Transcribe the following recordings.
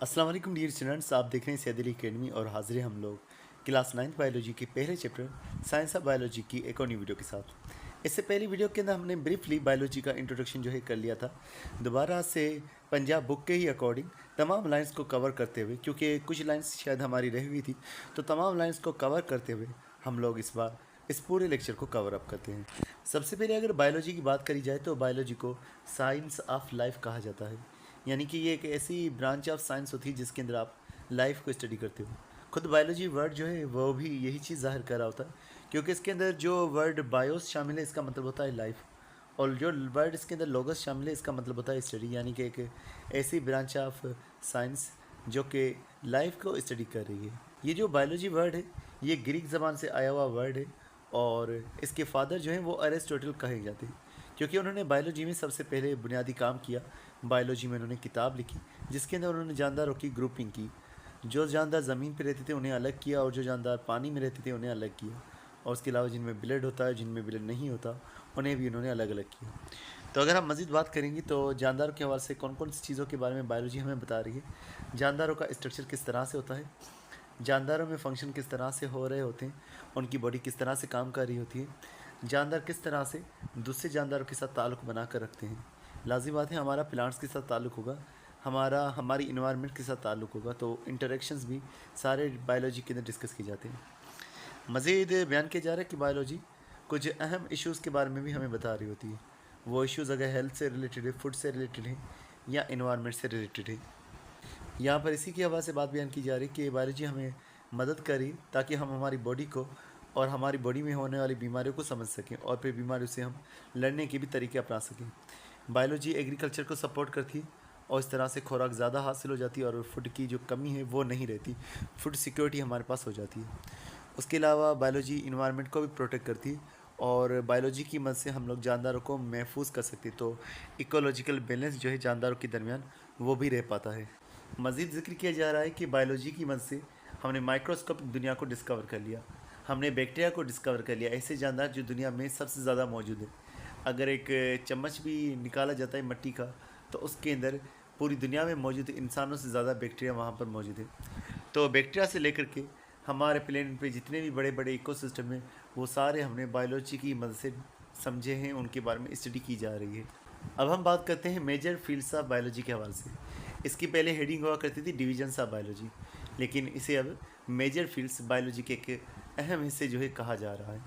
अस्सलाम वालेकुम dear students, आप देख रहे हैं सैद अली अकेडमी और हाजिर हैं हम लोग क्लास 9th बायोलॉजी के पहले चैप्टर साइंस ऑफ बायोलॉजी की एक और नई वीडियो के साथ। इससे पहली वीडियो के अंदर हमने ब्रीफली बायोलॉजी का इंट्रोडक्शन जो है कर लिया था। दोबारा से पंजाब बुक के ही अकॉर्डिंग तमाम लाइंस को कवर करते हुए, क्योंकि कुछ लाइंस शायद हमारी रह हुई थी, तो तमाम लाइंस को कवर करते हुए हम लोग इस बार इस पूरे लेक्चर को कवर अप करते हैं। सबसे पहले अगर बायोलॉजी की बात करी जाए तो बायोलॉजी को साइंस ऑफ लाइफ कहा जाता है, यानी कि ये एक ऐसी ब्रांच ऑफ साइंस होती है जिसके अंदर आप लाइफ को स्टडी करते हो। खुद बायोलॉजी वर्ड जो है वो भी यही चीज़ ज़ाहिर कर रहा होता है, क्योंकि इसके अंदर जो वर्ड बायोस शामिल है इसका मतलब होता है लाइफ, और जो वर्ड इसके अंदर लोगस शामिल है इसका मतलब होता है स्टडी, यानी कि एक ऐसी ब्रांच ऑफ साइंस जो कि लाइफ को स्टडी कर रही है। ये जो बायोलॉजी वर्ड है ये ग्रीक ज़बान से आया हुआ वर्ड है, और इसके फादर जो हैं वो अरिस्टोटल कहे जाते हैं, क्योंकि उन्होंने बायोलॉजी में सबसे पहले बुनियादी काम किया। बायोलॉजी में उन्होंने किताब लिखी जिसके अंदर उन्होंने जानदारों की ग्रुपिंग की। जो जानदार ज़मीन पर रहते थे उन्हें अलग किया, और जो जानदार पानी में रहते थे उन्हें अलग किया, और उसके अलावा जिनमें ब्लड होता है, जिनमें ब्लड नहीं होता, उन्हें भी उन्होंने अलग अलग किया। तो अगर हम मज़ीद बात करेंगे तो जानदारों के हवाले से कौन कौन सी चीज़ों के बारे में बायोलॉजी हमें बता रही है। जानदारों का स्ट्रक्चर किस तरह से होता है, जानदारों में फंक्शन किस तरह से हो रहे होते हैं, उनकी बॉडी किस तरह से काम कर रही होती है, जानदार किस तरह से दूसरे जानदारों के साथ ताल्लुक़ बना कर रखते हैं। लाज़िम बात है हमारा प्लांट्स के साथ ताल्लुक़ होगा, हमारी इन्वायरमेंट के साथ ताल्लुक़ होगा, तो इंटरेक्शंस भी सारे बायोलॉजी के अंदर डिस्कस किए जाते हैं। मज़ीद बयान किया जा रहा है कि बायोलॉजी कुछ अहम इश्यूज़ के बारे में भी हमें बता रही होती है। वो इश्यूज़ अगर हेल्थ से रिलेटेड है, फूड से रिलेटेड है, या इन्वायरमेंट से रिलेटेड है। यहाँ पर इसी की हवाले से बात बयान की जा रही है कि बायोलॉजी हमें मदद करी ताकि हम हमारी बॉडी को और हमारी बॉडी में होने वाली बीमारियों को समझ सकें, और फिर बीमारियों से हम लड़ने के भी तरीके अपना सकें। बायोलॉजी एग्रीकल्चर को सपोर्ट करती है, और इस तरह से खुराक ज़्यादा हासिल हो जाती है, और फूड की जो कमी है वो नहीं रहती, फूड सिक्योरिटी हमारे पास हो जाती है। उसके अलावा बायोलॉजी इन्वायरमेंट को भी प्रोटेक्ट करती है, और बायोलॉजी की मदद से हम लोग जानदारों को महफूज कर सकते हैं, तो इकोलॉजिकल बैलेंस जो है जानदारों के दरमियान वो भी रह पाता है। मज़ीद ज़िक्र किया जा रहा है कि बायोलॉजी की मदद से हमने माइक्रोस्कोपिक दुनिया को डिस्कवर कर लिया, हमने बैक्टीरिया को डिस्कवर कर लिया, ऐसे जानदार जो दुनिया में सबसे ज़्यादा मौजूद है। अगर एक चम्मच भी निकाला जाता है मिट्टी का, तो उसके अंदर पूरी दुनिया में मौजूद इंसानों से ज़्यादा बैक्टीरिया वहाँ पर मौजूद है। तो बैक्टीरिया से लेकर के हमारे प्लेनेट पे जितने भी बड़े बड़े इकोसिस्टम हैं वो सारे हमने बायोलॉजी की मदद से समझे हैं, उनके बारे में स्टडी की जा रही है। अब हम बात करते हैं मेजर फील्ड्स ऑफ बायोलॉजी के हवाले से। इसकी पहले हेडिंग हुआ करती थी डिवीजन्स ऑफ बायोलॉजी, लेकिन इसे अब मेजर फील्ड्स बायोलॉजी के एक अहम हिस्से जो है कहा जा रहा है।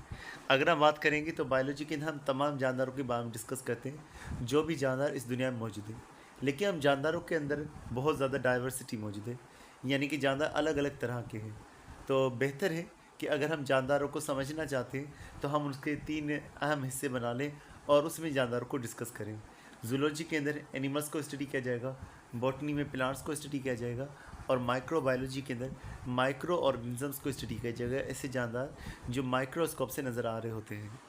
अगर हम बात करेंगे तो बायोलॉजी के अंदर हम तमाम जानदारों के बारे में डिस्कस करते हैं जो भी जानदार इस दुनिया में मौजूद है, लेकिन हम जानदारों के अंदर बहुत ज़्यादा डाइवर्सिटी मौजूद है, यानी कि जानदार अलग अलग तरह के हैं। तो बेहतर है कि अगर हम जानदारों को समझना चाहते हैं तो हम उसके 3 अहम हिस्से बना लें और उसमें जानदारों को डिस्कस करें। जूलॉजी के अंदर एनिमल्स को स्टडी किया जाएगा, बॉटनी में प्लांट्स को स्टडी किया जाएगा, और माइक्रोबायोलॉजी के अंदर माइक्रो ऑर्गेनिजम्स को स्टडी किया जाएगा, ऐसे जानदार जो माइक्रोस्कोप से नज़र आ रहे होते हैं।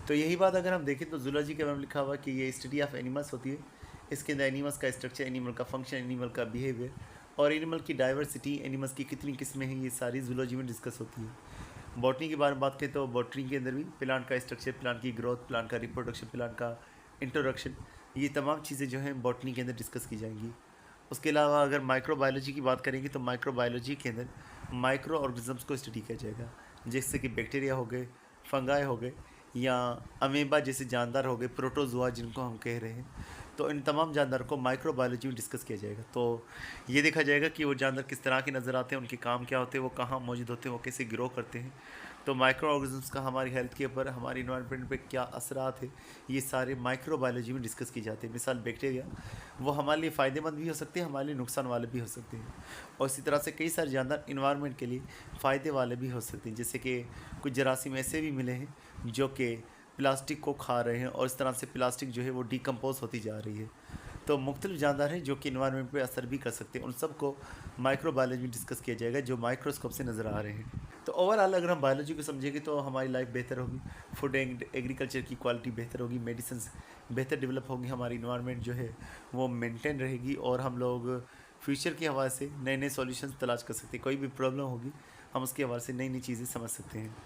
तो यही बात अगर हम देखें तो जूलॉजी के बारे में लिखा हुआ कि ये स्टडी ऑफ एनिमल्स होती है। इसके अंदर एनिमल्स का स्ट्रक्चर, एनिमल का फंक्शन, एनिमल का बिहेवियर, और एनिमल की डाइवर्सिटी, एनिमल्स की कितनी किस्में हैं, ये सारी जूलॉजी में डिस्कस होती है। बॉटनी के बारे में बात करें तो बॉटनी के अंदर भी प्लांट का स्ट्रक्चर, प्लांट की ग्रोथ, प्लांट का रिप्रोडक्शन, प्लांट का इंट्रोडक्शन, ये तमाम चीज़ें जो हैं बॉटनी के अंदर डिस्कस की जाएंगी। उसके अलावा अगर माइक्रोबायोलॉजी की बात करेंगे तो माइक्रोबायोलॉजी के अंदर माइक्रो ऑर्गेनिजम्स को स्टडी किया जाएगा, जैसे कि बैक्टीरिया हो गए, फंगाई हो गए, या अमीबा जैसे जानदार हो गए, प्रोटोजोआ जिनको हम कह रहे हैं। तो इन तमाम जानदारों को माइक्रोबायोलॉजी में डिस्कस किया जाएगा। तो ये देखा जाएगा कि वो जानदार किस तरह के नज़र आते हैं, उनके काम क्या होते हैं, वो कहाँ मौजूद होते हैं, वो कैसे ग्रो करते हैं। तो माइक्रो ऑर्गेनिजम्स का हमारी हेल्थ के ऊपर, हमारी इन्वायरमेंट पे क्या असरात है, ये सारे माइक्रोबायोलॉजी में डिस्कस की जाते हैं। मिसाल बैक्टीरिया, वो हमारे लिए फ़ायदेमंद भी हो सकते हैं, हमारे लिए नुकसान वाले भी हो सकते हैं, और इसी तरह से कई सारे जानदार इन्वायरमेंट के लिए फ़ायदे वाले भी हो सकते हैं। जैसे कि कुछ जरासीम ऐसे भी मिले हैं जो कि प्लास्टिक को खा रहे हैं, और इस तरह से प्लास्टिक जो है वो डिकम्पोज होती जा रही है। तो मुख्तलिफ जानदार हैं जो कि इन्वायरमेंट पे असर भी कर सकते हैं, उन सब को माइक्रोबायोलॉजी में डिस्कस किया जाएगा जो माइक्रोस्कोप से नज़र आ रहे हैं। तो ओवरऑल अगर हम बायोलॉजी को समझेंगे तो हमारी लाइफ बेहतर होगी, फूड एंड एग्रीकल्चर की क्वालिटी बेहतर होगी, मेडिसिन बेहतर डेवलप होगी, हमारी इन्वायरमेंट जो है वो मेंटेन रहेगी, और हम लोग फ्यूचर के हवाले से नए नए सॉल्यूशंस तलाश कर सकते हैं। कोई भी प्रॉब्लम होगी हम उसके हवाले से नई नई चीज़ें समझ सकते हैं।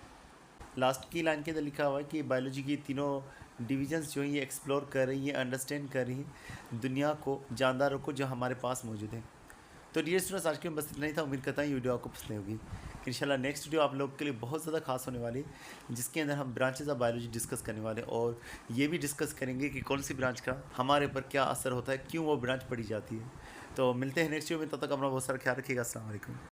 लास्ट की लाइन के अंदर लिखा हुआ है कि बायोलॉजी की तीनों डिवीजन्स जो हैं ये एक्सप्लोर कर रही हैं, अंडरस्टैंड कर रही हैं दुनिया को, जानदारों को जो हमारे पास मौजूद हैं। तो डियर स्टूडेंट्स, आज के में बस इतना ही था। उम्मीद करता हूँ ये वीडियो आपको पसंद होगी। इंशाल्लाह नेक्स्ट वीडियो आप लोग के लिए बहुत ज़्यादा खास होने वाली है, जिसके अंदर हम ब्रांचेज ऑफ बायोलॉजी डिस्कस करने वाले हैं और ये भी डिस्कस करेंगे कि कौन सी ब्रांच का हमारे ऊपर क्या असर होता है, क्यों वो ब्रांच पढ़ी जाती है। तो मिलते हैं नेक्स्ट वीडियो में, तब तक अपना बहुत सारा ख्याल रखिएगा। अस्सलाम वालेकुम।